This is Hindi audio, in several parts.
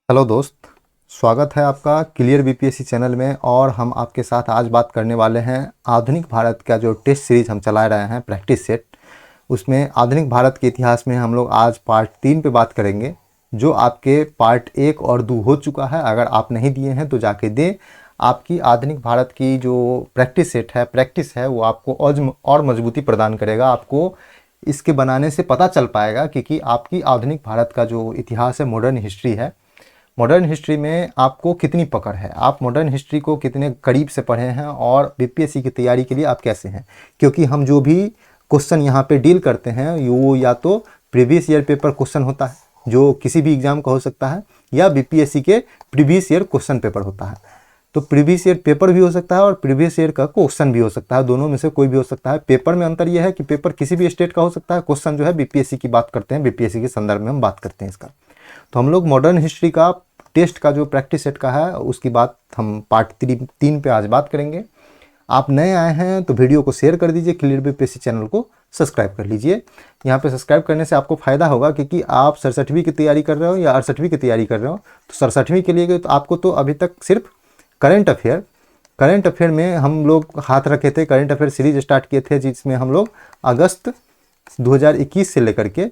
हेलो दोस्त। स्वागत है आपका क्लियर बीपीएससी चैनल में। और हम आपके साथ आज बात करने वाले हैं आधुनिक भारत का जो टेस्ट सीरीज हम चला रहे हैं प्रैक्टिस सेट, उसमें आधुनिक भारत के इतिहास में हम लोग आज पार्ट 3 पे बात करेंगे। जो आपके पार्ट 1 और 2 हो चुका है, अगर आप नहीं दिए हैं तो जाके दें। आपकी आधुनिक भारत की जो प्रैक्टिस सेट है, प्रैक्टिस है, वो आपको और मजबूती प्रदान करेगा। आपको इसके बनाने से पता चल पाएगा कि आपकी आधुनिक भारत का जो इतिहास है, मॉडर्न हिस्ट्री है, मॉडर्न हिस्ट्री में आपको कितनी पकड़ है, आप मॉडर्न हिस्ट्री को कितने करीब से पढ़े हैं और बीपीएससी की तैयारी के लिए आप कैसे हैं। क्योंकि हम जो भी क्वेश्चन यहाँ पे डील करते हैं वो या तो प्रीवियस ईयर पेपर क्वेश्चन होता है, जो किसी भी एग्जाम का हो सकता है, या बीपीएससी के प्रीवियस ईयर क्वेश्चन पेपर होता है। तो प्रीवियस ईयर पेपर भी हो सकता है और प्रीवियस ईयर का क्वेश्चन भी हो सकता है, दोनों में से कोई भी हो सकता है। पेपर में अंतर यह है कि पेपर किसी भी स्टेट का हो सकता है, क्वेश्चन जो है बीपीएससी की बात करते हैं, बीपीएससी के संदर्भ में हम बात करते हैं इसका। तो हम लोग मॉडर्न हिस्ट्री का टेस्ट का जो प्रैक्टिस सेट का है उसकी बात हम पार्ट 3 पे आज बात करेंगे। आप नए आए हैं तो वीडियो को शेयर कर दीजिए, क्लियर बीपीएससी चैनल को सब्सक्राइब कर लीजिए। यहाँ पे सब्सक्राइब करने से आपको फ़ायदा होगा क्योंकि आप 67वीं की तैयारी कर रहे हो या 68वीं की तैयारी कर रहे हो, तो 67वीं के लिए तो आपको तो अभी तक सिर्फ करंट अफेयर में हम लोग हाथ रखे थे। करंट अफेयर सीरीज स्टार्ट किए थे जिसमें हम लोग अगस्त 2021 से लेकर के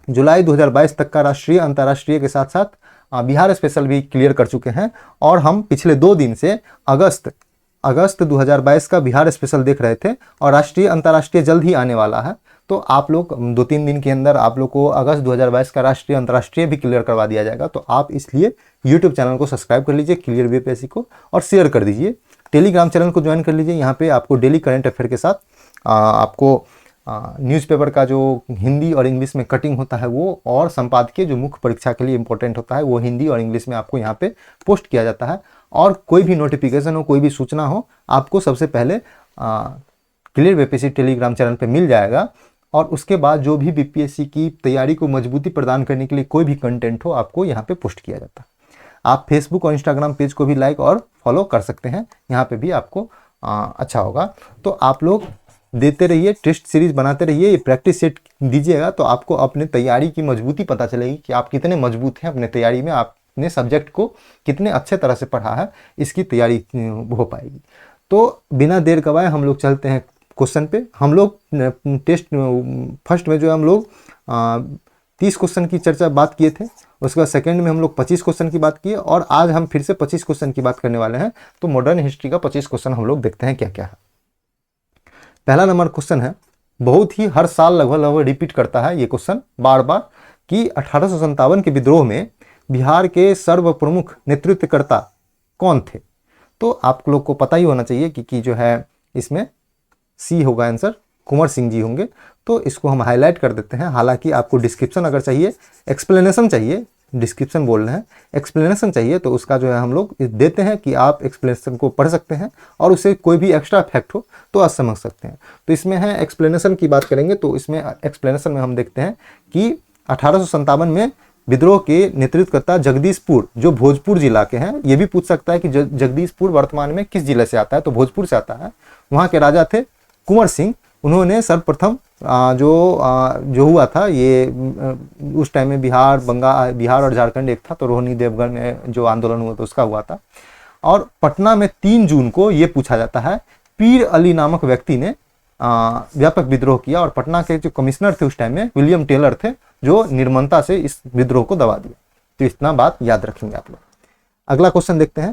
जुलाई 2022 तक का राष्ट्रीय अंतर्राष्ट्रीय के साथ साथ बिहार स्पेशल भी क्लियर कर चुके हैं। और हम पिछले 2 दिन से अगस्त 2022 का बिहार स्पेशल देख रहे थे और राष्ट्रीय अंतर्राष्ट्रीय जल्द ही आने वाला है। तो आप लोग 2-3 दिन के अंदर आप लोग को अगस्त 2022 का राष्ट्रीय अंतर्राष्ट्रीय भी क्लियर करवा दिया जाएगा। तो आप इसलिए यूट्यूब चैनल को सब्सक्राइब कर लीजिए क्लियर बीपीएससी को, और शेयर कर दीजिए। टेलीग्राम चैनल को ज्वाइन कर लीजिए। यहाँ पे आपको डेली करंट अफेयर के साथ आपको न्यूज़पेपर का जो हिंदी और इंग्लिश में कटिंग होता है वो, और संपादकीय जो मुख्य परीक्षा के लिए इंपॉर्टेंट होता है वो हिंदी और इंग्लिश में आपको यहाँ पे पोस्ट किया जाता है। और कोई भी नोटिफिकेशन हो, कोई भी सूचना हो, आपको सबसे पहले क्लियर बीपीएससी टेलीग्राम चैनल पे मिल जाएगा। और उसके बाद जो भी बीपीएससी की तैयारी को मजबूती प्रदान करने के लिए कोई भी कंटेंट हो, आपको यहाँ पे पोस्ट किया जाता है। आप फेसबुक और इंस्टाग्राम पेज को भी लाइक और फॉलो कर सकते हैं, यहाँ पे भी आपको अच्छा होगा। तो आप लोग देते रहिए, टेस्ट सीरीज बनाते रहिए, ये प्रैक्टिस सेट दीजिएगा तो आपको अपने तैयारी की मजबूती पता चलेगी कि आप कितने मजबूत हैं अपने तैयारी में, आपने सब्जेक्ट को कितने अच्छे तरह से पढ़ा है, इसकी तैयारी हो पाएगी। तो बिना देर गवाए हम लोग चलते हैं क्वेश्चन पे। हम लोग टेस्ट फर्स्ट में जो हम लोग 30 क्वेश्चन की बात किए थे, उसके बाद सेकंड में हम लोग 25 क्वेश्चन की बात किए, और आज हम फिर से 25 क्वेश्चन की बात करने वाले हैं। तो मॉडर्न हिस्ट्री का 25 क्वेश्चन हम लोग देखते हैं क्या क्या है। पहला नंबर क्वेश्चन है, बहुत ही हर साल लगभग रिपीट करता है ये क्वेश्चन बार बार, कि 1857 के विद्रोह में बिहार के सर्व प्रमुख नेतृत्वकर्ता कौन थे। तो आप लोग को पता ही होना चाहिए कि जो है इसमें सी होगा आंसर, कुंवर सिंह जी होंगे। तो इसको हम हाईलाइट कर देते हैं। हालांकि आपको डिस्क्रिप्शन अगर चाहिए, एक्सप्लेनेशन चाहिए, डिस्क्रिप्शन बोल रहे हैं, एक्सप्लेनेशन चाहिए, तो उसका जो है हम लोग देते हैं कि आप एक्सप्लेनेशन को पढ़ सकते हैं और उससे कोई भी एक्स्ट्रा फैक्ट हो तो आप समझ सकते हैं। तो इसमें है एक्सप्लेनेशन की बात करेंगे, तो इसमें एक्सप्लेनेशन में हम देखते हैं कि 1857 में विद्रोह के नेतृत्वकर्ता जगदीशपुर, जो भोजपुर जिला के हैं। ये भी पूछ सकता है कि जगदीशपुर वर्तमान में किस जिले से आता है, तो भोजपुर से आता है। वहाँ के राजा थे कुंवर सिंह। उन्होंने सर्वप्रथम जो हुआ था ये उस टाइम में बिहार और झारखंड एक था, तो रोहिणी देवगढ़ में जो आंदोलन हुआ था उसका हुआ था। और पटना में 3 जून को ये पूछा जाता है, पीर अली नामक व्यक्ति ने व्यापक विद्रोह किया, और पटना के जो कमिश्नर थे उस टाइम में विलियम टेलर थे, जो निर्ममता से इस विद्रोह को दबा दिया। तो इतना बात याद रखेंगे आप लोग। अगला क्वेश्चन देखते हैं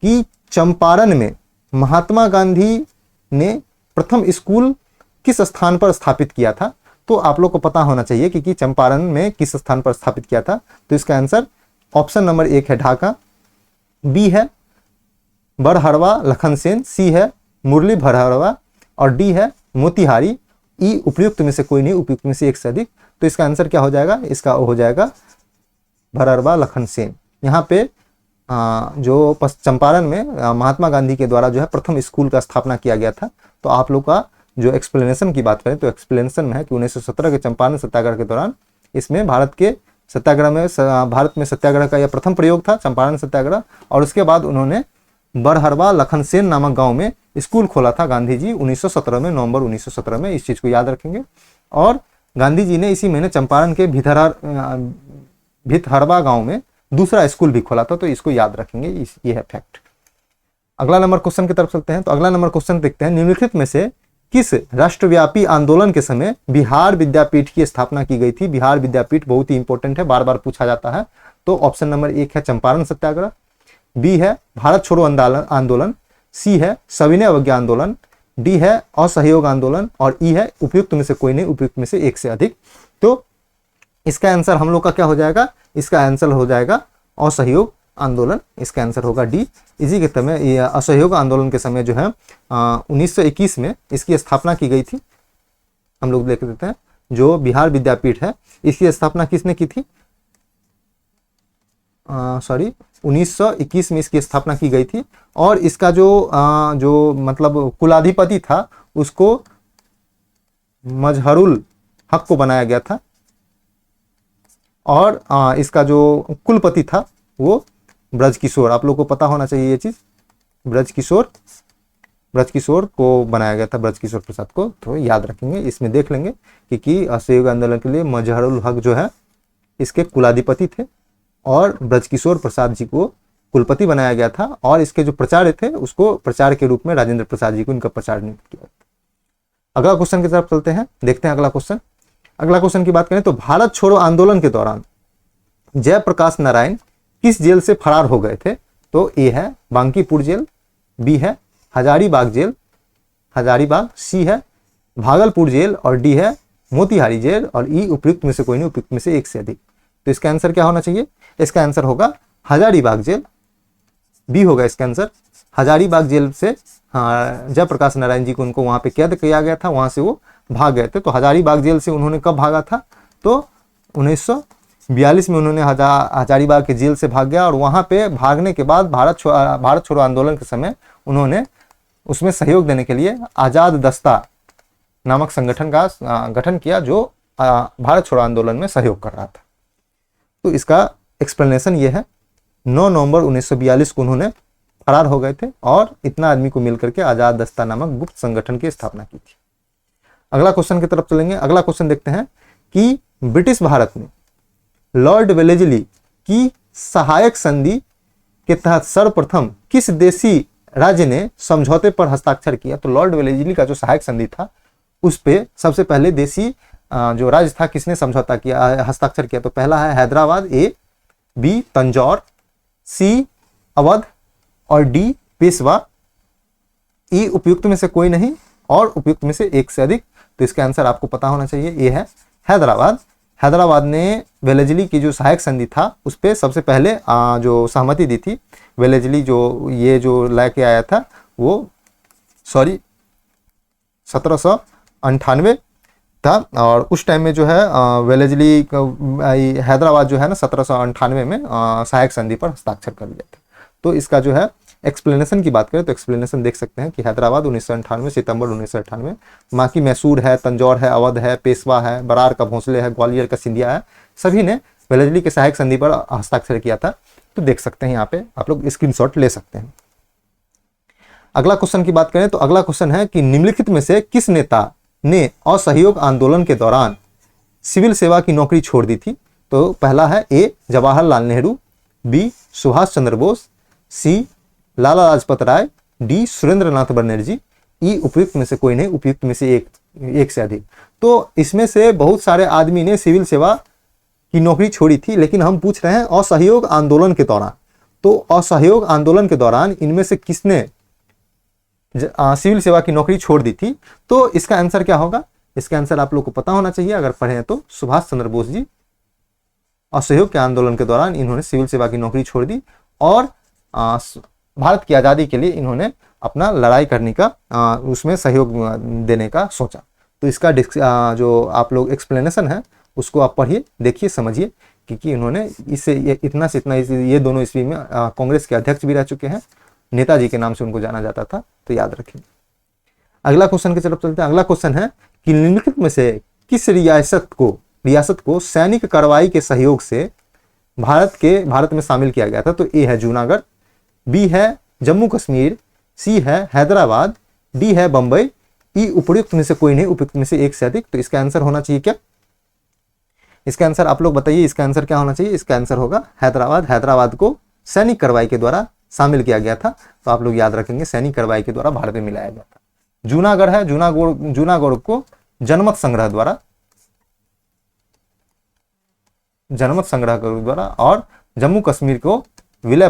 कि चंपारण में महात्मा गांधी ने प्रथम स्कूल किस स्थान पर स्थापित किया था। तो आप लोग को पता होना चाहिए कि चंपारण में किस स्थान पर स्थापित किया था। तो इसका आंसर ऑप्शन नंबर 1 है ढाका, बी है बरहड़वा लखनसेन, सी है मुरली भरहड़वा, और डी है मोतिहारी। ई उपयुक्त में से कोई नहीं, उपयुक्त में से एक से अधिक। तो इसका आंसर क्या हो जाएगा, इसका हो जाएगा भरहड़वा लखनसेन। यहाँ पे जो चंपारण में महात्मा गांधी के द्वारा जो है प्रथम स्कूल का स्थापना किया गया था। तो आप लोग का जो एक्सप्लेनेशन की बात करें तो एक्सप्लेनेशन में है कि 1917 के चंपारण सत्याग्रह के दौरान, इसमें भारत में सत्याग्रह का यह प्रथम प्रयोग था, चंपारण सत्याग्रह। और उसके बाद उन्होंने बरहड़वा लखनसेन नामक गांव में स्कूल खोला था गांधी जी 1917 में, नवंबर 1917 में। इस चीज को याद रखेंगे। और गांधी जी ने इसी महीने चंपारण के भितहरवा गांव में दूसरा स्कूल भी खोला था, तो इसको याद रखेंगे, ये है फैक्ट। अगला नंबर क्वेश्चन की तरफ चलते हैं। तो अगला नंबर क्वेश्चन देखते हैं, निम्नलिखित में से किस राष्ट्रव्यापी आंदोलन के समय बिहार विद्यापीठ की स्थापना की गई थी? बिहार विद्यापीठ बहुत ही इंपॉर्टेंट है, बार बार पूछा जाता है। तो ऑप्शन नंबर 1 है चंपारण सत्याग्रह, बी है भारत छोड़ो आंदोलन, सी है सविनय अवज्ञा आंदोलन, डी है असहयोग आंदोलन और ई है उपयुक्त में से कोई नहीं, उपयुक्त में से एक से अधिक। तो इसका आंसर हम लोग का क्या हो जाएगा? इसका आंसर हो जाएगा असहयोग आंदोलन, इसका आंसर होगा डी। इसी के समय असहयोग आंदोलन के समय जो है 1921 में इसकी स्थापना की गई थी। हम लोग देख लेते हैं, जो बिहार विद्यापीठ है इसकी स्थापना किसने की थी? 1921 में इसकी स्थापना की गई थी और इसका जो मतलब कुलाधिपति था उसको मजहरुल हक को बनाया गया था और इसका जो कुलपति था वो ब्रजकिशोर, आप लोग को पता होना चाहिए ये चीज, ब्रजकिशोर को बनाया गया था, ब्रजकिशोर प्रसाद को। तो याद रखेंगे, इसमें देख लेंगे कि असहयोग आंदोलन के लिए मजहरुल हक जो है इसके कुलाधिपति थे और ब्रजकिशोर प्रसाद जी को कुलपति बनाया गया था और इसके जो प्रचार्य थे उसको प्रचार के रूप में राजेंद्र प्रसाद जी को इनका प्रचार नियुक्त किया। अगला क्वेश्चन की तरफ चलते हैं, देखते हैं अगला क्वेश्चन। अगला क्वेश्चन की बात करें तो भारत छोड़ो आंदोलन के दौरान जयप्रकाश नारायण किस जेल से फरार हो गए थे? तो ए है बांकीपुर जेल, बी है हजारीबाग जेल, सी है भागलपुर जेल और डी है मोतिहारी जेल और ई उपयुक्त में से कोई नहीं, उपयुक्त में से एक से अधिक। तो इसका आंसर क्या होना चाहिए? इसका आंसर होगा हजारीबाग जेल, बी होगा इसका आंसर। हजारीबाग जेल से जयप्रकाश नारायण जी को उनको वहां पे कैद किया गया था, वहां से वो भाग गए थे। तो हजारीबाग जेल से उन्होंने कब भागा था? तो 1942 में उन्होंने हजारीबाग के जेल से भाग गया और वहां पे भागने के बाद भारत छोड़ो आंदोलन के समय उन्होंने उसमें सहयोग देने के लिए आजाद दस्ता नामक संगठन का गठन किया जो भारत छोड़ो आंदोलन में सहयोग कर रहा था। तो इसका एक्सप्लेनेशन ये है, 9 नवंबर 1942 को उन्होंने फरार हो गए थे और इतना आदमी को मिलकर के आजाद दस्ता नामक गुप्त संगठन की स्थापना की थी। अगला क्वेश्चन की तरफ चलेंगे। अगला क्वेश्चन देखते हैं कि ब्रिटिश भारत में लॉर्ड वेलेजली की सहायक संधि के तहत सर्वप्रथम किस देशी राज्य ने समझौते पर हस्ताक्षर किया? तो लॉर्ड वेलेजली का जो सहायक संधि था उस पे सबसे पहले देशी जो राज्य था किसने समझौता किया, हस्ताक्षर किया? तो पहला है हैदराबाद, ए, बी तंजौर, सी अवध और डी पेशवा, ई उपयुक्त में से कोई नहीं और उपयुक्त में से एक से अधिक। तो इसका आंसर आपको पता होना चाहिए, ये है हैदराबाद। हैदराबाद ने वेलेजली की जो सहायक संधि था उस पर सबसे पहले जो सहमति दी थी। वेलेजली जो लेके आया था वो 1798 था और उस टाइम में जो है वेलेजली हैदराबाद जो है ना 1798 में सहायक संधि पर हस्ताक्षर कर लिया था। तो इसका जो है एक्सप्लेनेशन की बात करें तो एक्सप्लेनेशन देख सकते हैं कि हैदराबाद 1998, सितंबर 1998, बाकी मैसूर है, तंजौर है, अवध है, पेशवा है, बरार का भोंसले है, ग्वालियर का सिंधिया है, सभी ने वेलेजली के सहायक संधि पर हस्ताक्षर किया था। तो देख सकते हैं यहाँ पे आप लोग स्क्रीनशॉट ले सकते हैं। अगला क्वेश्चन की बात करें तो अगला क्वेश्चन है कि निम्नलिखित में से किस नेता ने असहयोग आंदोलन के दौरान सिविल सेवा की नौकरी छोड़ दी थी? तो पहला है ए जवाहरलाल नेहरू, बी सुभाष चंद्र बोस, सी लाला लाजपत राय, डी सुरेंद्रनाथ बनर्जी, ई उपयुक्त में से कोई नहीं, उपयुक्त में से एक से अधिक। तो इसमें से बहुत सारे आदमी ने सिविल सेवा की नौकरी छोड़ी थी, लेकिन हम पूछ रहे हैं असहयोग आंदोलन के दौरान। तो असहयोग आंदोलन के दौरान इनमें से किसने सिविल सेवा की नौकरी छोड़ दी थी? तो इसका आंसर क्या होगा? इसका आंसर आप लोग को पता होना चाहिए, अगर पढ़े तो सुभाष चंद्र बोस जी असहयोग के आंदोलन के दौरान इन्होंने सिविल सेवा की नौकरी छोड़ दी और भारत की आज़ादी के लिए इन्होंने अपना लड़ाई करने का उसमें सहयोग देने का सोचा। तो इसका जो आप लोग एक्सप्लेनेशन है उसको आप पढ़िए, देखिए, समझिए कि इन्होंने इससे इतना से इतना ये दोनों ईस्वी में कांग्रेस के अध्यक्ष भी रह चुके हैं, नेताजी के नाम से उनको जाना जाता था। तो याद रखें। अगला क्वेश्चन की तरफ चलते हैं। अगला क्वेश्चन है कि निम्नलिखित में से किस रियासत को सैनिक कार्रवाई के सहयोग से भारत में शामिल किया गया था? तो ए है जूनागढ़, बी है जम्मू कश्मीर, सी है हैदराबाद, डी है बंबई, ई उपयुक्त में से कोई नहीं, उपयुक्त में से एक से अधिक। तो इसका आंसर होना चाहिए क्या? इसका आंसर आप लोग बताइए, इसका आंसर क्या होना चाहिए? इसका आंसर होगा हैदराबाद। हैदराबाद को सैनिक कार्रवाई के द्वारा शामिल किया गया था। तो आप लोग याद रखेंगे, सैनिक कार्रवाई के द्वारा भारत में मिलाया गया था। जूनागढ़ है, जूनागढ़ को जनमत संग्रह द्वारा और जम्मू कश्मीर को विलय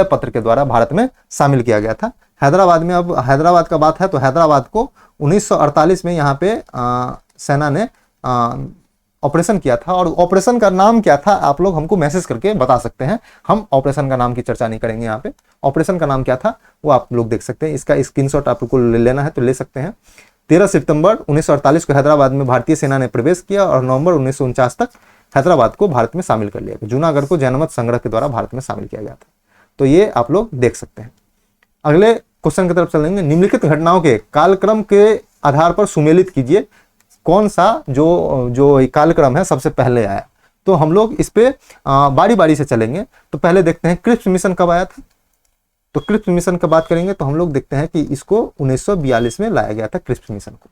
पत्र के द्वारा भारत में शामिल किया गया था। हैदराबाद में, अब हैदराबाद का बात है तो हैदराबाद को 1948 में यहाँ पे सेना ने ऑपरेशन किया था। और ऑपरेशन का नाम क्या था आप लोग हमको मैसेज करके बता सकते हैं। हम ऑपरेशन का नाम की चर्चा नहीं करेंगे यहाँ पे। ऑपरेशन का नाम क्या था वो आप लोग देख सकते हैं। इसका स्क्रीनशॉट आपको लेना है तो ले सकते हैं। 13 सितंबर 1948 को हैदराबाद में भारतीय सेना ने प्रवेश किया और नवंबर 1949 तक हैदराबाद को भारत में शामिल कर लिया गया। जूनागढ़ को जनमत संग्रह के द्वारा भारत में शामिल किया गया था। तो ये आप लोग देख सकते हैं। अगले क्वेश्चन की तरफ चलेंगे। निम्नलिखित घटनाओं के कालक्रम के आधार पर सुमेलित कीजिए कौन सा जो कालक्रम है सबसे पहले आया। तो हम लोग इस पे बारी बारी से चलेंगे। तो पहले देखते हैं क्रिप्स मिशन कब आया था। तो क्रिप्स मिशन की बात करेंगे तो हम लोग देखते हैं कि इसको 1942 में लाया गया था क्रिप्स मिशन को।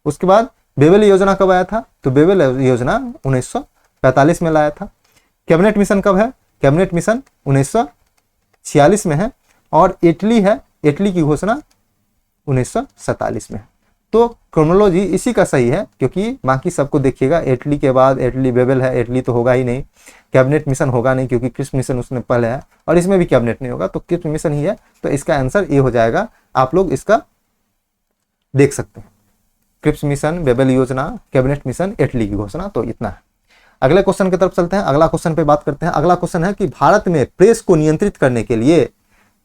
उसके बाद बेबल योजना कब आया था? तो बेबल योजना 1945 में लाया था। कैबिनेट मिशन कब है? कैबिनेट मिशन 1946 में है। और इटली है, इटली की घोषणा 1947 में है। तो क्रोनोलॉजी इसी का सही है, क्योंकि बाकी सबको देखिएगा इटली के बाद इटली बेबल है, इटली तो होगा ही नहीं। कैबिनेट मिशन होगा नहीं क्योंकि क्रिप्स मिशन उसने पहले है, और इसमें भी कैबिनेट नहीं होगा, तो क्रिप्स मिशन ही है। तो इसका आंसर ये हो जाएगा। आप लोग इसका देख सकते हैं, क्रिप्स मिशन, बेबल योजना, कैबिनेट मिशन, इटली की घोषणा। तो इतना है। अगले क्वेश्चन की तरफ चलते हैं। अगला क्वेश्चन पे बात करते हैं। अगला क्वेश्चन है कि भारत में प्रेस को नियंत्रित करने के लिए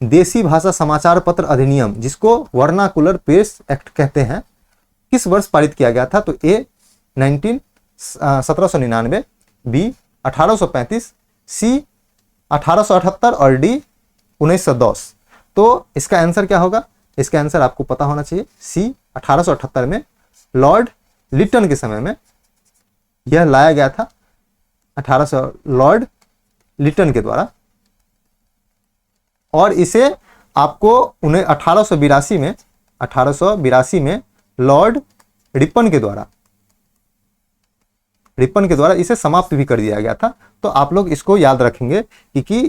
देसी भाषा समाचार पत्र अधिनियम, जिसको वर्नाकुलर प्रेस एक्ट कहते हैं, किस वर्ष पारित किया गया था? तो ए 1799, बी 1835, सी 1878 और डी 1910। तो इसका आंसर क्या होगा? इसका आंसर आपको पता होना चाहिए। सी 1878 में लॉर्ड लिटन के समय में यह लाया गया था, 1800 लॉर्ड लिटन के द्वारा। और इसे आपको 1882 में लॉर्ड रिपन के द्वारा इसे समाप्त भी कर दिया गया था। तो आप लोग इसको याद रखेंगे कि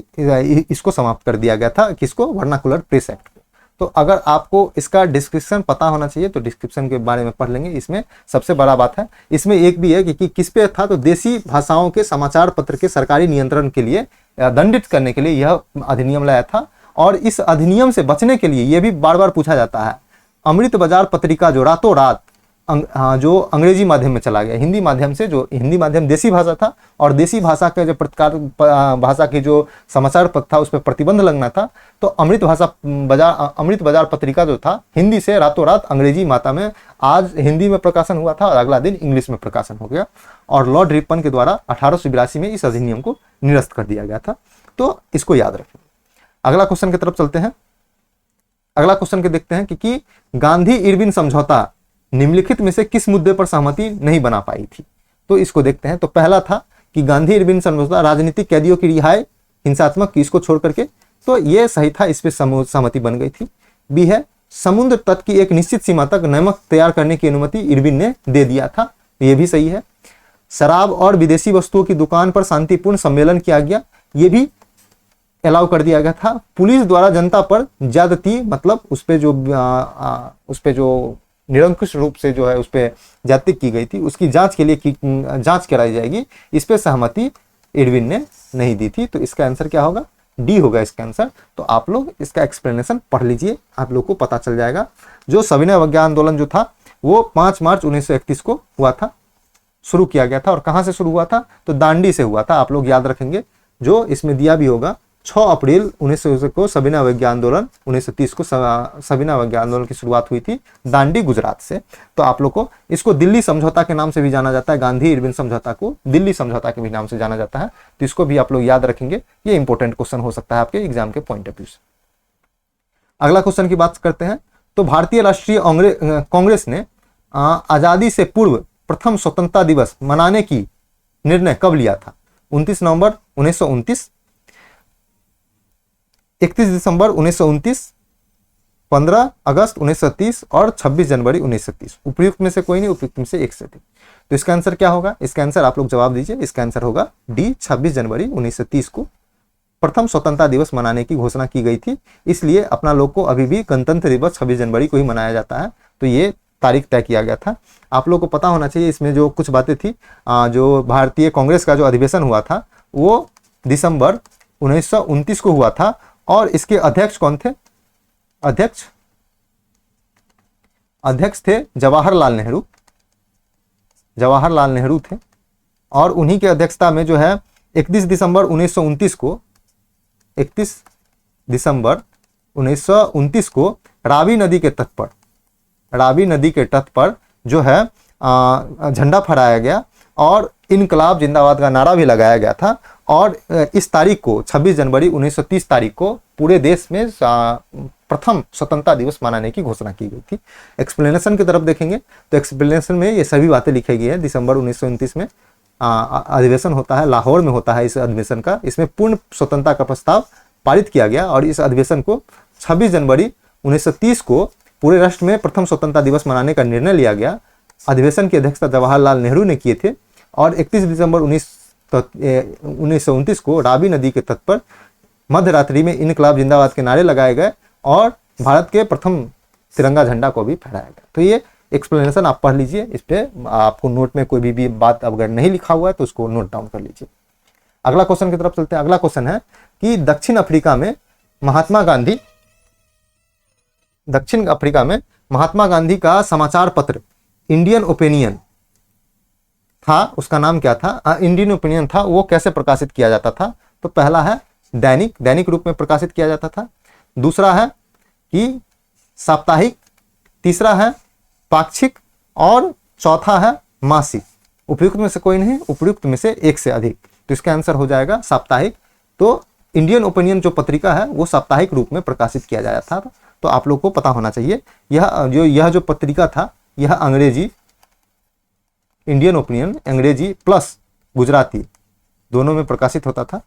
इसको समाप्त कर दिया गया था, किसको? वर्नाकुलर प्रेस एक्ट को। तो अगर आपको इसका डिस्क्रिप्शन पता होना चाहिए तो डिस्क्रिप्शन के बारे में पढ़ लेंगे। इसमें सबसे बड़ा बात है, इसमें एक भी है कि किस पे था? तो देसी भाषाओं के समाचार पत्र के सरकारी नियंत्रण के लिए, दंडित करने के लिए यह अधिनियम लाया था। और इस अधिनियम से बचने के लिए यह भी बार बार पूछा जाता है, अमृत बाजार पत्रिका जो रातों रात जो अंग्रेजी माध्यम में चला गया, हिंदी माध्यम से, जो हिंदी माध्यम देसी भाषा था और देसी भाषा का जो पत्रकार भाषा के जो समाचार पत्र था उस पर प्रतिबंध लगना था। तो अमृत बाजार पत्रिका जो था, हिंदी से रातों रात अंग्रेजी माता में आज हिंदी में प्रकाशन हुआ था और अगला दिन इंग्लिश में प्रकाशन हो गया। और लॉर्ड रिपन के द्वारा 1882 में इस अधिनियम को निरस्त कर दिया गया था। तो इसको याद रखें। अगला क्वेश्चन की तरफ चलते हैं। अगला क्वेश्चन के देखते हैं कि गांधी इरविन समझौता निम्नलिखित में से किस मुद्दे पर सहमति नहीं बना पाई थी? तो इसको देखते हैं। तो पहला था कि गांधी इरविन समझौता राजनीतिक कैदियों की रिहाई, हिंसात्मक केस को छोड़ करके। तो ये सही था, इस पे सहमति बन गई थी। बी है समुद्र तट की एक निश्चित सीमा तक नमक तैयार करने की अनुमति इरविन ने दे दिया था, ये भी सही है। शराब और विदेशी वस्तुओं की दुकान पर शांतिपूर्ण सम्मेलन किया गया, ये भी अलाउ कर दिया गया था। पुलिस द्वारा जनता पर ज्यादती, मतलब उस पे जो निरंकुश रूप से जो है उस पर ज्यादती की गई थी, उसकी जांच के लिए जांच कराई जाएगी, इस पे सहमति इरविन ने नहीं दी थी। तो इसका आंसर क्या होगा? डी होगा इसका आंसर। तो आप लोग इसका एक्सप्लेनेशन पढ़ लीजिए, आप लोग को पता चल जाएगा। जो सविनय अवज्ञा आंदोलन जो था वो 5 मार्च 1931 को हुआ था, शुरू किया गया था। और कहां से शुरू हुआ था? तो दांडी से हुआ था। आप लोग याद रखेंगे, जो इसमें दिया भी होगा, 6 अप्रैल 1900 को सविनय अवज्ञा आंदोलन, 1930 को सविनय अवज्ञा आंदोलन की शुरुआत हुई थी दांडी, गुजरात से। तो आप लोग को इसको दिल्ली समझौता के नाम से भी जाना जाता है, गांधी इरविन समझौता को दिल्ली समझौता के भी नाम से जाना जाता है। तो इसको भी आप लोग याद रखेंगे, ये इंपॉर्टेंट क्वेश्चन हो सकता है आपके एग्जाम के पॉइंट ऑफ व्यू से। अगला क्वेश्चन की बात करते हैं। तो भारतीय राष्ट्रीय कांग्रेस ने आजादी से पूर्व प्रथम स्वतंत्रता दिवस मनाने की निर्णय कब लिया था? 29 नवंबर 1929, 31 दिसंबर 1929, 15 अगस्त 1930 और 26 जनवरी 1930। उपयुक्त में से कोई नहीं, उपयुक्त में से एक से अधिक। तो इसका आंसर क्या होगा? इसका आंसर आप लोग जवाब दीजिए। इसका आंसर होगा डी, 26 जनवरी 1930 को प्रथम स्वतंत्रता दिवस मनाने की घोषणा की गई थी। इसलिए अपना लोग को अभी भी गणतंत्र दिवस 26 जनवरी को ही मनाया जाता है। तो ये तारीख तय किया गया था। आप लोग को पता होना चाहिए इसमें जो कुछ बातें थी, जो भारतीय कांग्रेस का जो अधिवेशन हुआ था वो दिसंबर 1929 को हुआ था। और इसके अध्यक्ष कौन थे? अध्यक्ष थे जवाहरलाल नेहरू। जवाहरलाल नेहरू थे और उन्हीं के अध्यक्षता में जो है 31 दिसंबर 1929 को रावी नदी के तट पर जो है झंडा फहराया गया और इनकलाब जिंदाबाद का नारा भी लगाया गया था। और इस तारीख को 26 जनवरी 1930 तारीख को पूरे देश में प्रथम स्वतंत्रता दिवस मनाने की घोषणा की गई थी। एक्सप्लेनेशन की तरफ देखेंगे तो एक्सप्लेनेशन में ये सभी बातें लिखी गई है। दिसंबर 1929 में अधिवेशन होता है, लाहौर में होता है इस अधिवेशन का। इसमें पूर्ण स्वतंत्रता का प्रस्ताव पारित किया गया और इस अधिवेशन को 26 जनवरी 1930 को पूरे राष्ट्र में प्रथम स्वतंत्रता दिवस मनाने का निर्णय लिया गया। अधिवेशन की अध्यक्षता जवाहरलाल नेहरू ने किए थे और 31 दिसंबर 1929 को रावी नदी के तट पर मध्य रात्रि में इनकलाब जिंदाबाद के नारे लगाए गए और भारत के प्रथम तिरंगा झंडा को भी फहराया गया। तो ये एक्सप्लेनेशन आप पढ़ लीजिए। इस पे आपको नोट में कोई भी बात अगर नहीं लिखा हुआ है तो उसको नोट डाउन कर लीजिए। अगला क्वेश्चन की तरफ चलते हैं। अगला क्वेश्चन है कि दक्षिण अफ्रीका में महात्मा गांधी का समाचार पत्र इंडियन ओपिनियन था, उसका नाम क्या था? इंडियन ओपिनियन था। वो कैसे प्रकाशित किया जाता था? तो पहला है दैनिक रूप में प्रकाशित किया जाता था। दूसरा है कि साप्ताहिक, तीसरा है पाक्षिक और चौथा है मासिक। उपयुक्त में से कोई नहीं, उपयुक्त में से एक से अधिक। तो इसका आंसर हो जाएगा साप्ताहिक। तो इंडियन ओपिनियन जो पत्रिका है वो साप्ताहिक रूप में प्रकाशित किया जाता था। तो आप लोग को पता होना चाहिए यह जो पत्रिका था यह अंग्रेजी, इंडियन ओपिनियन अंग्रेजी प्लस गुजराती दोनों में प्रकाशित होता था।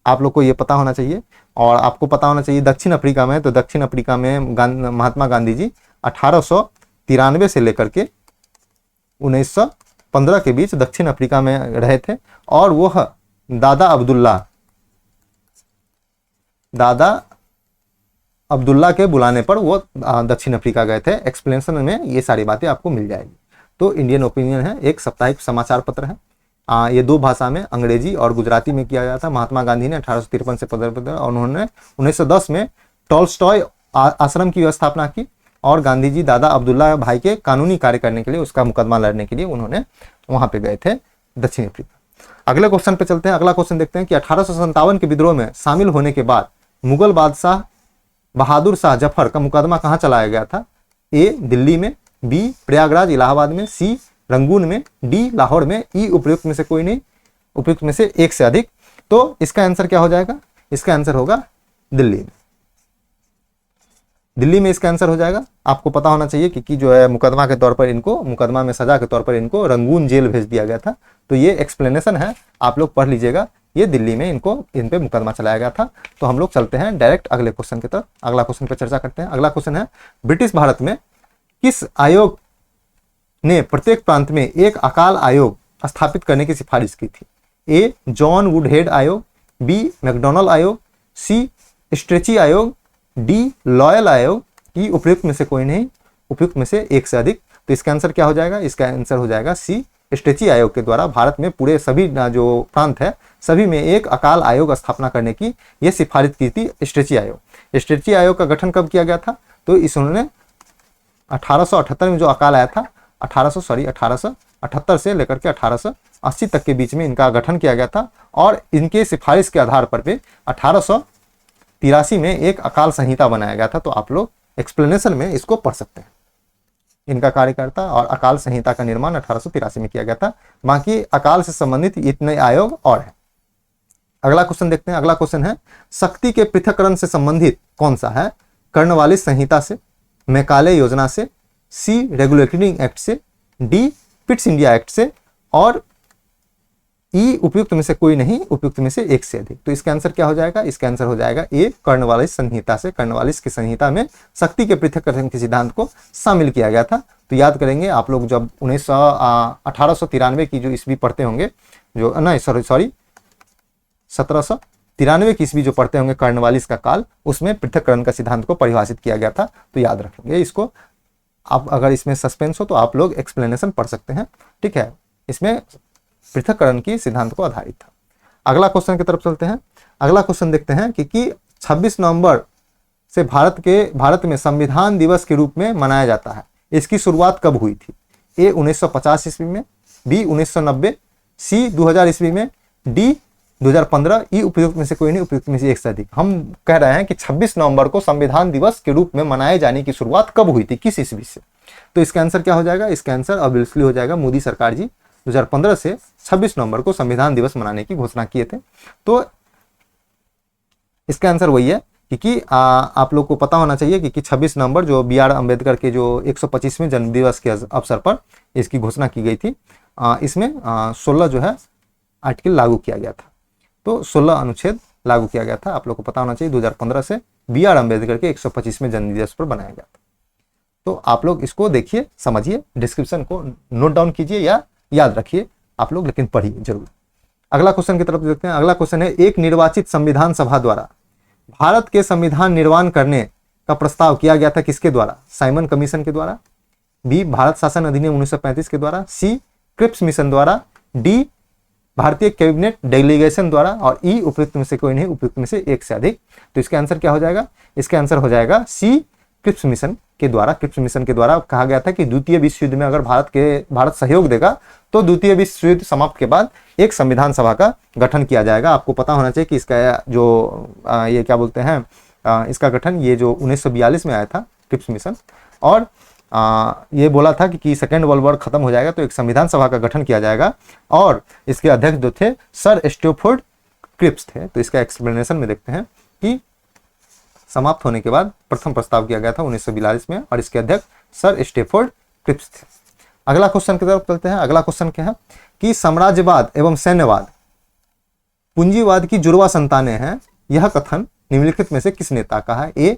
आप लोग को ये पता होना चाहिए। और आपको पता होना चाहिए दक्षिण अफ्रीका में, तो दक्षिण अफ्रीका में महात्मा गांधी जी 1893 से लेकर के 1915 के बीच दक्षिण अफ्रीका में रहे थे। और वह दादा अब्दुल्ला के बुलाने पर वो दक्षिण अफ्रीका गए थे। एक्सप्लेनेशन में ये सारी बातें आपको मिल जाएगी। तो इंडियन ओपिनियन है, एक साप्ताहिक समाचार पत्र है। ये दो भाषा में, अंग्रेजी और गुजराती में किया गया था। महात्मा गांधी ने 1853 से 15 और उन्होंने 1910 में टॉल्स्टॉय आश्रम की स्थापना की और गांधी जी दादा अब्दुल्ला भाई के कानूनी कार्य करने के लिए, उसका मुकदमा लड़ने के लिए उन्होंने वहां पे गए थे दक्षिण अफ्रीका। अगले क्वेश्चन पे चलते हैं। अगला क्वेश्चन देखते हैं कि 1857 के विद्रोह में शामिल होने के बाद मुगल बादशाह बहादुर शाह जफर का मुकदमा कहां चलाया गया था? ए दिल्ली में, बी प्रयागराज इलाहाबाद में, सी रंगून में, डी लाहौर में। ई उपयुक्त में से कोई नहीं, उपयुक्त में से एक से अधिक। तो इसका आंसर क्या हो जाएगा? इसका आंसर होगा दिल्ली में। दिल्ली में इसका आंसर हो जाएगा। आपको पता होना चाहिए कि जो है मुकदमा के तौर पर इनको, मुकदमा में सजा के तौर पर इनको रंगून जेल भेज दिया गया था। तो ये एक्सप्लेनेशन है, आप लोग पढ़ लीजिएगा। ये दिल्ली में इन पे मुकदमा चलाया गया था। तो हम लोग चलते हैं डायरेक्ट अगले क्वेश्चन की तरफ। अगला क्वेश्चन पे चर्चा करते हैं। अगला क्वेश्चन है ब्रिटिश भारत में किस आयोग ने प्रत्येक प्रांत में एक अकाल आयोग स्थापित करने की सिफारिश की थी? ए जॉन वुडहेड आयोग, बी मैकडॉनल्ड आयोग, सी स्ट्रेची आयोग, डी लॉयल आयोग। ई उपयुक्त में से कोई नहीं, उपयुक्त में से एक से अधिक। तो इसका आंसर क्या हो जाएगा? इसका आंसर हो जाएगा सी स्ट्रेची आयोग के द्वारा भारत में पूरे सभी जो प्रांत है सभी में एक अकाल आयोग स्थापना करने की यह सिफारिश की थी स्ट्रेची आयोग। स्ट्रेची आयोग का गठन कब किया गया था? तो इन्होंने 1878 में जो अकाल आया था, 1878 से लेकर के 1880 तक के बीच में इनका गठन किया गया था। और इनके सिफारिश के आधार पर भी 1883 में एक अकाल संहिता बनाया गया था। तो आप लोग एक्सप्लेनेशन में इसको पढ़ सकते हैं। इनका कार्यकर्ता और अकाल संहिता का निर्माण 1883 में किया गया था। बाकी अकाल से संबंधित इतने आयोग और हैं। अगला क्वेश्चन देखते हैं। अगला क्वेश्चन है शक्ति के पृथक्करण से संबंधित कौन सा है? कर्नवालिस संहिता से, मैकाले योजना से, सी रेगुलेटरी एक्ट से, डी पिट्स इंडिया एक्ट से और ई उपयुक्त में से कोई नहीं, उपयुक्त में से एक से अधिक। तो इसका आंसर क्या हो जाएगा? इसका आंसर हो जाएगा ए, कर्नवालिस संहिता से। कर्नवालिस की संहिता में शक्ति के पृथक्करण के सिद्धांत को शामिल किया गया था। तो याद करेंगे आप लोग जब 1893 की जो ईस्वी पढ़ते होंगे, जो नहीं सॉरी 1793 की ईस्वी जो पढ़ते होंगे कर्नवालिस का काल, उसमें पृथक्करण का सिद्धांत को परिभाषित किया गया था। तो याद रखेंगे इसको। आप अगर इसमें सस्पेंस हो तो आप लोग एक्सप्लेनेशन पढ़ सकते हैं, ठीक है। इसमें पृथक्करण की सिद्धांत को आधारित था। अगला क्वेश्चन की तरफ चलते हैं। अगला क्वेश्चन देखते हैं कि 26 नवंबर से भारत में संविधान दिवस के रूप में मनाया जाता है। इसकी शुरुआत कब हुई थी? ए 1950 ईस्वी में, बी 1990, सी 2000 ईस्वी में, डी 2015, ई उपयुक्त में से कोई नहीं, उपयुक्त में से एक से अधिक। हम कह रहे हैं कि 26 नवंबर को संविधान दिवस के रूप में मनाए जाने की शुरुआत कब हुई थी, किस ईस्वी से? तो इसका आंसर क्या हो जाएगा? इसका आंसर ऑब्वियसली हो जाएगा मोदी सरकार जी 2015 से 26 नवंबर को संविधान दिवस मनाने की घोषणा किए थे। तो इसका आंसर वही है कि आप लोग को पता होना चाहिए कि 26 नवंबर जो B.R. अम्बेडकर के जो 125वें जन्म दिवस के अवसर पर इसकी घोषणा की गई थी। इसमें 16 जो है आर्टिकल लागू किया गया था। तो 16 अनुच्छेद लागू किया गया था। आप लोग को पता होना चाहिए 2015 से B.R. अम्बेडकर के 125वें जन्म दिवस पर बनाया गया था। तो आप लोग इसको देखिए, समझिए, डिस्क्रिप्शन को नोट डाउन कीजिए या याद रखिए आप लोग, लेकिन पढ़िए जरूर। अगला क्वेश्चन की तरफ देखते हैं। अगला क्वेश्चन है, एक निर्वाचित संविधान सभा द्वारा भारत के संविधान निर्माण करने का प्रस्ताव किया गया था किसके द्वारा? साइमन कमीशन के द्वारा, बी भारत शासन अधिनियम 1935 के द्वारा, सी क्रिप्स मिशन द्वारा, डी भारतीय कैबिनेट डेलीगेशन द्वारा, और ई उपयुक्त में से कोई नहीं, उपयुक्त में से एक से अधिक। तो इसका आंसर क्या हो जाएगा? इसका आंसर हो जाएगा सी क्रिप्स मिशन के द्वारा। क्रिप्स मिशन के द्वारा कहा गया था कि द्वितीय विश्व युद्ध में अगर भारत सहयोग देगा तो द्वितीय विश्व युद्ध समाप्त के बाद एक संविधान सभा का गठन किया जाएगा। आपको पता होना चाहिए कि इसका जो ये क्या बोलते हैं, इसका गठन ये जो 1942 में आया था क्रिप्स मिशन, और ये बोला था कि सेकेंड वर्ल्ड वॉर खत्म हो जाएगा तो एक संविधान सभा का गठन किया जाएगा, और इसके अध्यक्ष जो थे सर स्टैफोर्ड क्रिप्स थे। तो इसका एक्सप्लेनेशन में देखते हैं कि समाप्त होने के बाद प्रथम प्रस्ताव किया गया था 1942 में, और इसके अध्यक्ष सर स्टैफोर्ड क्रिप्स थे। अगला क्वेश्चन की तरफ चलते हैं। अगला क्वेश्चन क्या है कि साम्राज्यवाद एवं सैन्यवाद पूंजीवाद की जुड़वा संतानें हैं, यह कथन निम्नलिखित में से किस नेता का है? ए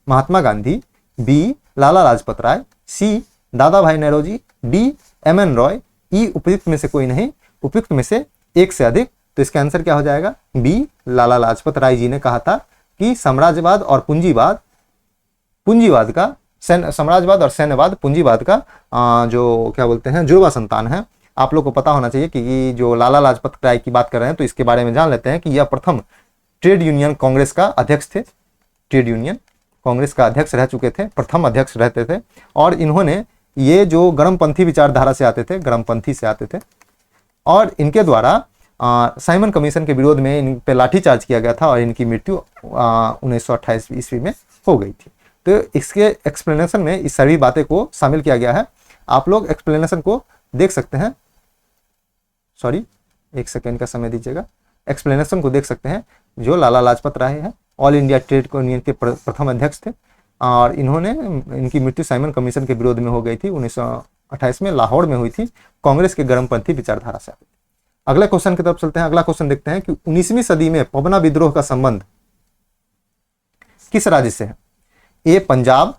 महात्मा गांधी, बी लाला लाजपत राय, सी दादा भाई नौरोजी, डी M.N. रॉय, ई उपयुक्त में से कोई नहीं, उपयुक्त में से एक से अधिक। तो इसका आंसर क्या हो जाएगा? बी लाला लाजपत राय जी ने कहा था कि साम्राज्यवाद और पूंजीवाद का साम्राज्यवाद और सैन्यवाद पूंजीवाद का जो क्या बोलते हैं जुड़वा संतान है। आप लोग को पता होना चाहिए कि जो लाला लाजपत राय की बात कर रहे हैं तो इसके बारे में जान लेते हैं कि यह प्रथम ट्रेड यूनियन कांग्रेस का अध्यक्ष थे। ट्रेड यूनियन कांग्रेस का अध्यक्ष रह चुके थे, प्रथम अध्यक्ष रहते थे, और इन्होंने ये जो गर्मपंथी विचारधारा से आते थे, गर्मपंथी से आते थे, और इनके द्वारा साइमन कमीशन के विरोध में इन पे लाठीचार्ज किया गया था और इनकी मृत्यु 1928 ईस्वी में हो गई थी। तो इसके एक्सप्लेनेशन में इस सभी बातें को शामिल किया गया है। आप लोग एक्सप्लेनेशन को देख सकते हैं, सॉरी एक सेकेंड का समय दीजिएगा। एक्सप्लेनेशन को देख सकते हैं। जो लाला लाजपत राय है ऑल इंडिया ट्रेड यूनियन के प्रथम अध्यक्ष थे, और इन्होंने इनकी मृत्यु साइमन कमीशन के विरोध में हो गई थी 1928 में, लाहौर में हुई थी, कांग्रेस के गर्मपंथी विचारधारा से। अगले क्वेश्चन की तरफ चलते हैं। अगला क्वेश्चन देखते हैं कि 19वीं सदी में पवना विद्रोह का संबंध किस राज्य से है? ए पंजाब,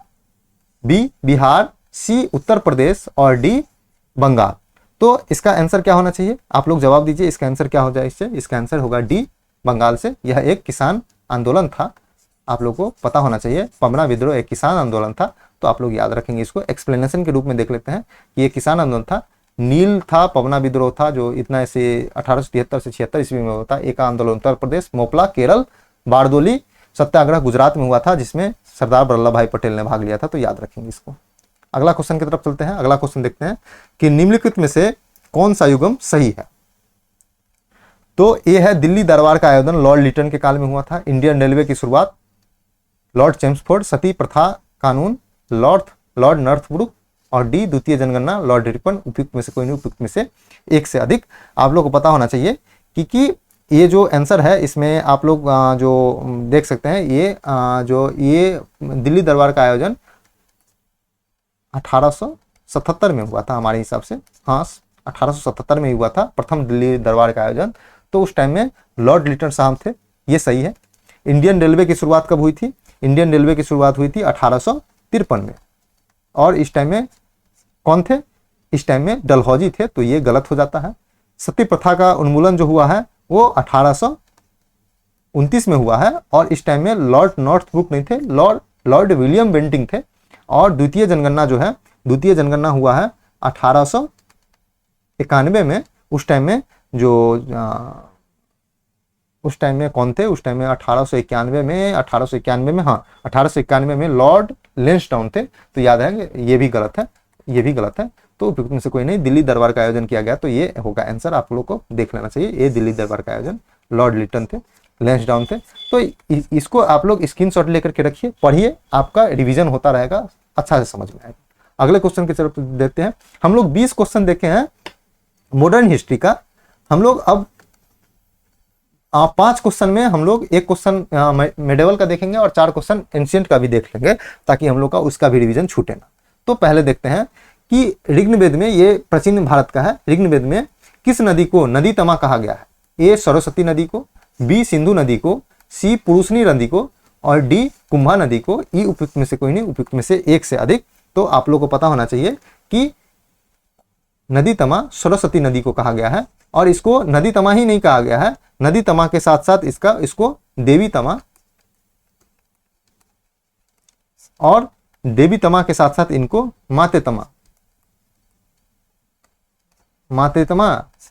बी बिहार, सी उत्तर प्रदेश, और डी बंगाल। तो इसका आंसर क्या होना चाहिए? आप लोग जवाब दीजिए, इसका आंसर क्या हो जाए इससे? इसका आंसर होगा डी बंगाल से। यह एक किसान आंदोलन था, आप लोग को पता होना चाहिए। पवना विद्रोह एक किसान आंदोलन था, तो आप लोग याद रखेंगे इसको। एक्सप्लेनेशन के रूप में देख लेते हैं कि ये किसान आंदोलन था, नील था, पवना विद्रोह था जो इतना ऐसे 1873 से 76 ईस्वी में होता। एक आंदोलन उत्तर प्रदेश, मोपला केरल, बारदोली सत्याग्रह गुजरात में हुआ था जिसमें सरदार वल्लभ भाई पटेल ने भाग लिया था। तो याद रखेंगे इसको। अगला क्वेश्चन की तरफ चलते हैं। अगला क्वेश्चन देखते हैं कि निम्नलिखित में से कौन सा युग्म सही है? तो ये है दिल्ली दरबार का आयोजन लॉर्ड लिटन के काल में हुआ था। इंडियन रेलवे की शुरुआत लॉर्ड चेम्सफोर्ड, सती प्रथा कानून लॉर्ड नॉर्थब्रुक, और डी द्वितीय जनगणना लॉर्ड रिपन। उपयुक्त में से कोई नहीं, उपयुक्त में से एक से अधिक। आप लोग को पता होना चाहिए कि ये जो आंसर है इसमें आप लोग जो देख सकते हैं ये दिल्ली दरबार का आयोजन 1877 में हुआ था हमारे हिसाब से। हाँ 1877 में हुआ था प्रथम दिल्ली दरबार का आयोजन। तो उस टाइम में लॉर्ड लिटन साहब थे, ये सही है। इंडियन रेलवे की शुरुआत कब हुई थी? इंडियन रेलवे की शुरुआत हुई थी 1853 में। और इस टाइम में कौन थे? इस टाइम में डलहौजी थे, तो ये गलत हो जाता है। सती प्रथा का उन्मूलन जो हुआ है वो 1829 में हुआ है, और इस टाइम में लॉर्ड नॉर्थब्रुक नहीं थे, लॉर्ड विलियम बेंटिंग थे। और द्वितीय जनगणना जो है, द्वितीय जनगणना हुआ है 1891 में। उस टाइम में जो उस टाइम में कौन थे? उस टाइम में 1891 में हाँ 1891 में लॉर्ड लेंसडाउन थे। तो याद है, ये भी गलत है, ये भी गलत है। तो उपयुक्त में से कोई नहीं, दिल्ली दरबार का आयोजन किया गया, तो ये होगा आंसर। आप लोग को देख लेना चाहिए, ये दिल्ली दरबार का आयोजन लॉर्ड लिटन थे, लेंसडाउन थे। तो इसको आप लोग स्क्रीनशॉट लेकर के रखिए, पढ़िए, आपका रिवीजन होता रहेगा, अच्छा से समझ में आएगा। अगले क्वेश्चन की तरफ देखते हैं। हम लोग 20 क्वेश्चन देखे हैं मॉडर्न हिस्ट्री का। हम लोग अब 5 क्वेश्चन में हम लोग 1 क्वेश्चन मेडिवल का देखेंगे और 4 क्वेश्चन एंशिएंट का भी देख लेंगे, ताकि हम लोग का उसका भी रिवीजन छूटे ना। तो पहले देखते हैं कि ऋग्वेद में, ये प्राचीन भारत का है, ऋग्वेद में किस नदी को नदी तमा कहा गया है? ए सरस्वती नदी को, बी सिंधु नदी को, सी पुरुषनी नदी को, और डी कुंभा नदी को। ई उपयुक्त में से कोई नहीं, उपयुक्त में से एक से अधिक। तो आप लोग को पता होना चाहिए कि नदी तमा सरस्वती नदी को कहा गया है, और इसको नदी तमा ही नहीं कहा गया है, नदी तमा के साथ साथ इसको देवी तमा, और देवी तमा के साथ साथ इनको माते तमा,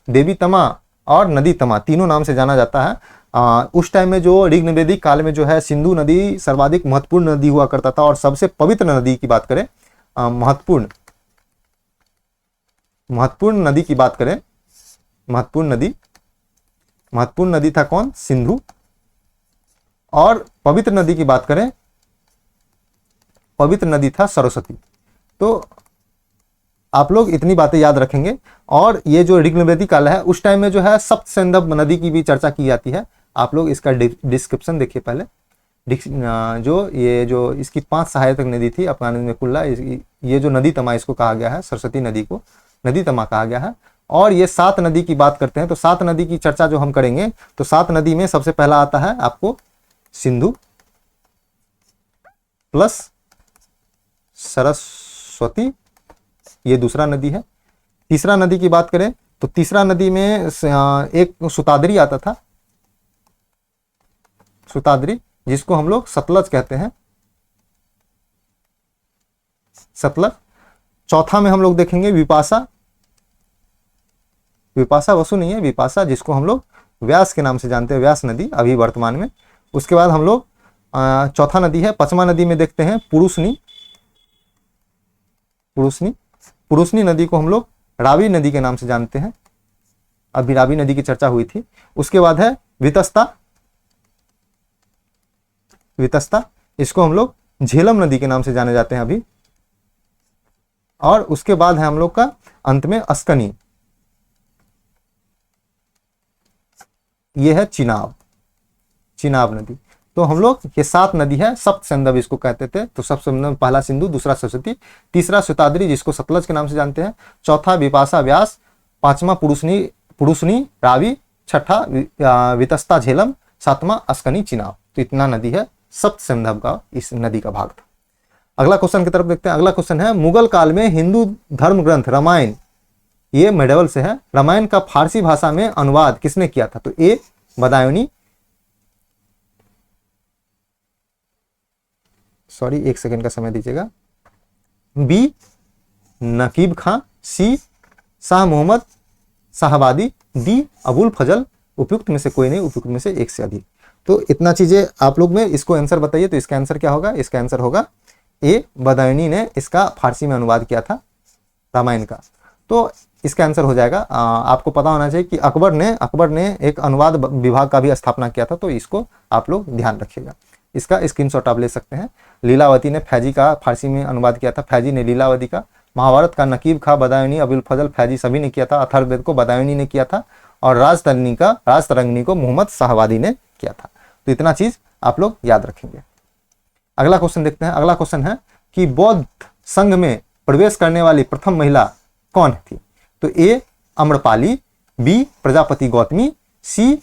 देवी तमा और नदी तमा, तीनों नाम से जाना जाता है। उस टाइम में जो ऋग्वेदिक काल में जो है सिंधु नदी सर्वाधिक महत्वपूर्ण नदी हुआ करता था, और सबसे पवित्र नदी की बात करें, महत्वपूर्ण नदी की बात करें, महत्वपूर्ण नदी था कौन? सिंधु। और पवित्र नदी की बात करें, पवित्र नदी था सरस्वती। तो आप लोग इतनी बातें याद रखेंगे। और ये जो ऋग्वेदिक काल है, उस टाइम में जो है सप्तसिंधु नदी की भी चर्चा की जाती है। आप लोग इसका डिस्क्रिप्शन देखिए पहले। जो इसकी 5 सहायक नदी थी अपना में कुल्ला, ये जो नदी तमा इसको कहा गया है, सरस्वती नदी को नदी तमा कहा गया है। और ये 7 नदी की बात करते हैं, तो 7 नदी की चर्चा जो हम करेंगे, तो 7 नदी में सबसे पहला आता है आपको सिंधु प्लस सरस्वती, ये दूसरा नदी है। तीसरा नदी की बात करें तो तीसरा नदी में एक सुताद्री आता था, सुताद्री, जिसको हम लोग सतलज कहते हैं, सतलज। चौथा में हम लोग देखेंगे विपाशा, विपाशा वसु नहीं है, विपाशा, जिसको हम लोग व्यास के नाम से जानते हैं, व्यास नदी अभी वर्तमान में। उसके बाद हम लोग चौथा नदी है, 5वां नदी में देखते हैं पुरुषनी, पुरुषनी नदी को हम लोग रावी नदी के नाम से जानते हैं, अभी रावी नदी की चर्चा हुई थी। उसके बाद है वितस्ता, इसको हम लोग झेलम नदी के नाम से जाने जाते हैं अभी। और उसके बाद है हम लोग का अंत में अस्कनी, ये है चिनाब नदी। तो हम लोग ये 7 नदी है, सप्तसिंधु इसको कहते थे। तो सप्तसिंधु पहला सिंधु, दूसरा सरस्वती, तीसरा सुताद्री जिसको सतलज के नाम से जानते हैं, चौथा विपाशा व्यास, 5वां पुरुषनी रावी, 6ठा वितस्ता झेलम, 7वां अस्कनी चिनाब। तो इतना नदी है सप्तसिंधु का, इस नदी का भाग था। अगला क्वेश्चन की तरफ देखते हैं। अगला क्वेश्चन है मुगल काल में हिंदू धर्म ग्रंथ रामायण, ये मेडिवल से है, रामायण का फारसी भाषा में अनुवाद किसने किया था? तो ए बदायूनी, सॉरी 1 सेकंड का समय दीजिएगा, बी नकीब खां, सी शाह मोहम्मद शाहबादी, डी अबुल फजल। उपयुक्त में से कोई नहीं, उपयुक्त में से एक से अधिक। तो इतना चीजें आप लोग में इसको आंसर बताइए। तो इसका आंसर क्या होगा? इसका आंसर होगा ए बदायूनी ने इसका फारसी में अनुवाद किया था रामायण का। तो इसका आंसर हो जाएगा। आपको पता होना चाहिए कि अकबर ने एक अनुवाद विभाग का भी स्थापना किया था, तो इसको आप लोग ध्यान रखिएगा। इसका स्क्रीनशॉट आप ले सकते हैं। लीलावती ने फैजी का फारसी में अनुवाद किया था, फैजी ने लीलावती का। महाभारत का नकीब खां, बदायूनी, अबुल फजल, फैजी सभी ने किया था। अथर्ववेद को बदायूनी ने किया था, और राजतरंगिणी को मोहम्मद शाहबादी ने किया था। तो इतना चीज आप लोग याद रखेंगे। अगला क्वेश्चन देखते हैं। अगला क्वेश्चन है कि बौद्ध संघ में प्रवेश करने वाली प्रथम महिला कौन थी? तो ए आम्रपाली, बी प्रजापति गौतमी, सी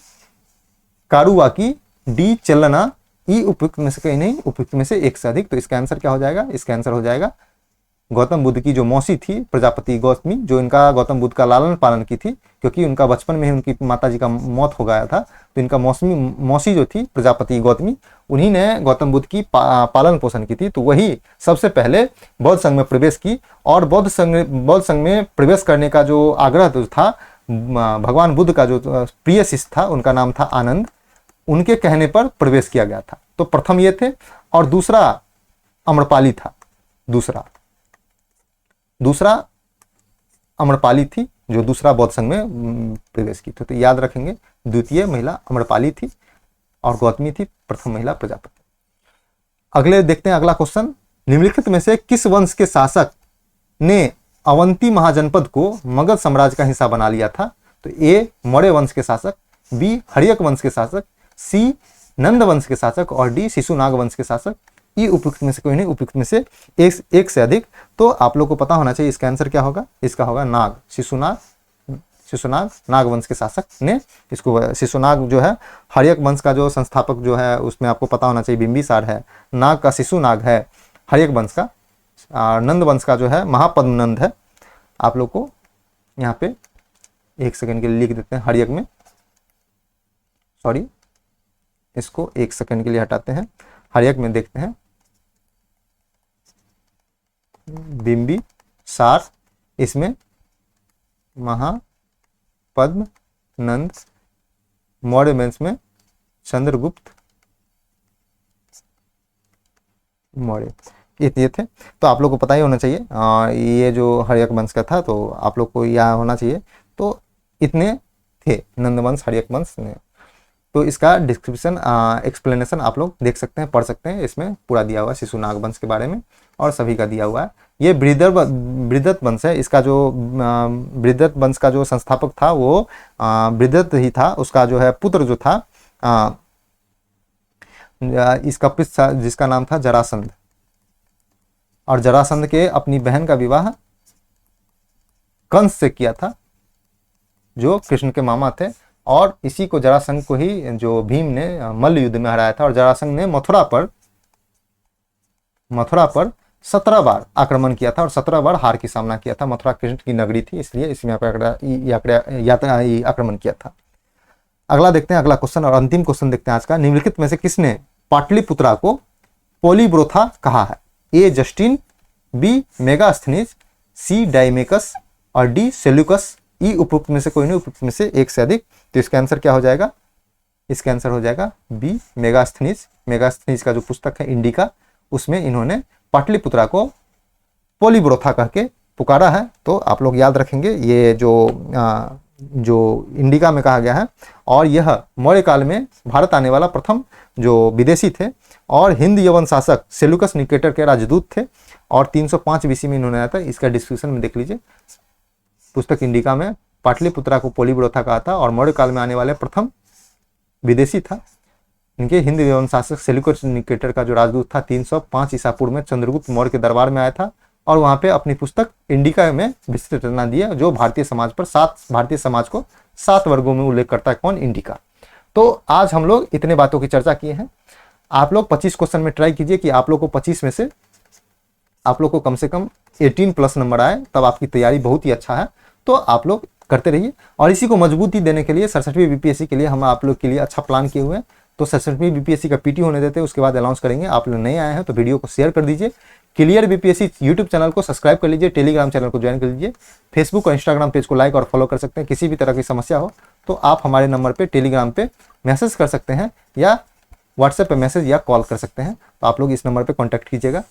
कारुवाकी, डी चलना, ई उपयुक्त में से कहीं नहीं, उपयुक्त में से एक से अधिक। तो इसका आंसर क्या हो जाएगा? इसका आंसर हो जाएगा गौतम बुद्ध की जो मौसी थी प्रजापति गौतमी, जो इनका गौतम बुद्ध का लालन पालन की थी, क्योंकि उनका बचपन में ही उनकी माता जी का मौत हो गया था, तो इनका मौसी जो थी प्रजापति गौतमी, उन्हीं ने गौतम बुद्ध की पालन पोषण की थी। तो वही सबसे पहले बौद्ध संघ में प्रवेश की, और बौद्ध संघ में प्रवेश करने का जो आग्रह जो था, भगवान बुद्ध का जो प्रिय शिष्य था उनका नाम था आनंद, उनके कहने पर प्रवेश किया गया था। तो प्रथम ये थे, और दूसरा आम्रपाली था, दूसरा आम्रपाली थी जो दूसरा बौद्ध संघ में प्रवेश की थी। तो याद रखेंगे, द्वितीय महिला आम्रपाली थी और गौतमी थी प्रथम महिला प्रजापति। अगले देखते हैं अगला क्वेश्चन, निम्नलिखित में से किस वंश के शासक ने अवंती महाजनपद को मगध साम्राज्य का हिस्सा बना लिया था? तो ए मौर्य वंश के शासक, बी हर्यक वंश के शासक, सी नंद वंश के शासक, और डी शिशुनाग वंश के शासक। ई उपयुक्त में से कोई नहीं, उपयुक्त में से एक से अधिक। तो आप लोग को पता होना चाहिए इसका आंसर क्या होगा? इसका होगा नाग, शिशुनाग नाग वंश के शासक ने इसको, शिशुनाग जो है हर्यक वंश का जो संस्थापक जो है उसमें आपको पता होना चाहिए बिंबिसार है, नाग का शिशुनाग है हर्यक वंश का, नंद वंश का जो है महापद्मनंद है। आप लोग को यहाँ पे एक सेकंड के लिए लिख देते हैं हर्यक में, सॉरी इसको एक सेकंड के लिए हटाते हैं, हर्यक में देखते हैं बिंबिसार, इसमें महापद्मनंद, मौर्य वंश में चंद्रगुप्त मौर्य, ये थे। तो आप लोग को पता ही होना चाहिए ये जो हर्यक वंश का था, तो आप लोग को यह होना चाहिए। तो इतने थे नंद वंश, हर्यक वंश ने। तो इसका डिस्क्रिप्शन एक्सप्लेनेशन आप लोग देख सकते हैं, पढ़ सकते हैं, इसमें पूरा दिया हुआ है शिशुनाग वंश के बारे में और सभी का दिया हुआ है। ये बृहदत्त वंश है, इसका जो बृहदत्त वंश का जो संस्थापक था वो बृहदत्त ही था, उसका जो है पुत्र जो था इसका पिता जिसका नाम था जरासंध, और जरासंध के अपनी बहन का विवाह कंस से किया था जो कृष्ण के मामा थे, और इसी को जरासंध को ही जो भीम ने मल्ल युद्ध में हराया था। और जरासंध ने मथुरा पर 17 बार आक्रमण किया था और 17 बार हार की सामना किया था। मथुरा कृष्ण की नगरी थी, इसलिए इसमें आक्रमण किया था। अगला देखते हैं, अगला क्वेश्चन और अंतिम क्वेश्चन देखते हैं आज का। निम्नलिखित में से किसने पाटलिपुत्रा को पोलीब्रोथा कहा है? ए जस्टिन, बी मेगास्थनीज, सी डाइमेकस, और डी सेल्यूकस। ई उपयुक्त में से कोई नहीं, उपयुक्त में से एक से अधिक। तो इसका आंसर क्या हो जाएगा? इसका आंसर हो जाएगा बी मेगास्थनीज। मेगास्थनीज का जो पुस्तक है इंडिका, उसमें इन्होंने पाटलिपुत्रा को पोलीब्रोथा कह के पुकारा है। तो आप लोग याद रखेंगे, ये जो इंडिका में कहा गया है, और यह मौर्य काल में भारत आने वाला प्रथम जो विदेशी थे, और हिंद यवन शासक सेल्यूकस निकेटर के राजदूत थे, और 305 BC में इन्होंने आया था। इसका डिस्क्रिप्शन में देख लीजिए, पुस्तक इंडिका में पाटलिपुत्रा को पोलीब्रोथा कहा था, और मौर्य काल में आने वाले प्रथम विदेशी था। इनके हिंद यवन शासक सेल्यूकस निकेटर का जो राजदूत था 305 ईसा पूर्व में चंद्रगुप्त मौर्य के दरबार में आया था, और वहां पे अपनी पुस्तक इंडिका में विस्तृत रचना दी है, जो भारतीय समाज पर भारतीय समाज को 7 वर्गों में उल्लेख करता है। कौन? इंडिका। तो आज हम लोग इतने बातों की चर्चा किए हैं। आप लोग 25 क्वेश्चन में ट्राई कीजिए कि आप लोग को 25 में से आप लोग को कम से कम 18+ नंबर आए, तब आपकी तैयारी बहुत ही अच्छा है। तो आप लोग करते रहिए, और इसी को मजबूती देने के लिए 67वीं BPSC के लिए हम आप लोग के लिए अच्छा प्लान किए हुए हैं। तो 67वीं BPSC का PT होने देते हैं, उसके बाद अनाउंस करेंगे। आप लोग नए आए हैं तो वीडियो को शेयर कर दीजिए, क्लियर BPSC यूट्यूब चैनल को सब्सक्राइब कर लीजिए, टेलीग्राम चैनल को ज्वाइन कर लीजिए, फेसबुक और इंस्टाग्राम पेज को लाइक और फॉलो कर सकते हैं। किसी भी तरह की समस्या हो तो आप हमारे नंबर पे टेलीग्राम पे मैसेज कर सकते हैं, या व्हाट्सएप पे मैसेज या कॉल कर सकते हैं। तो आप लोग इस नंबर पे कॉन्टैक्ट कीजिएगा।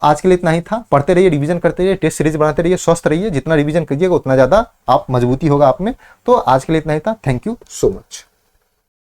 आज के लिए इतना ही था। पढ़ते रहिए, रिवीजन करते रहिए, टेस्ट सीरीज बनाते रहिए, स्वस्थ रहिए। जितना रिवीजन कीजिएगा उतना ज़्यादा आप मजबूती होगा आप में। तो आज के लिए इतना ही था। Thank you so much.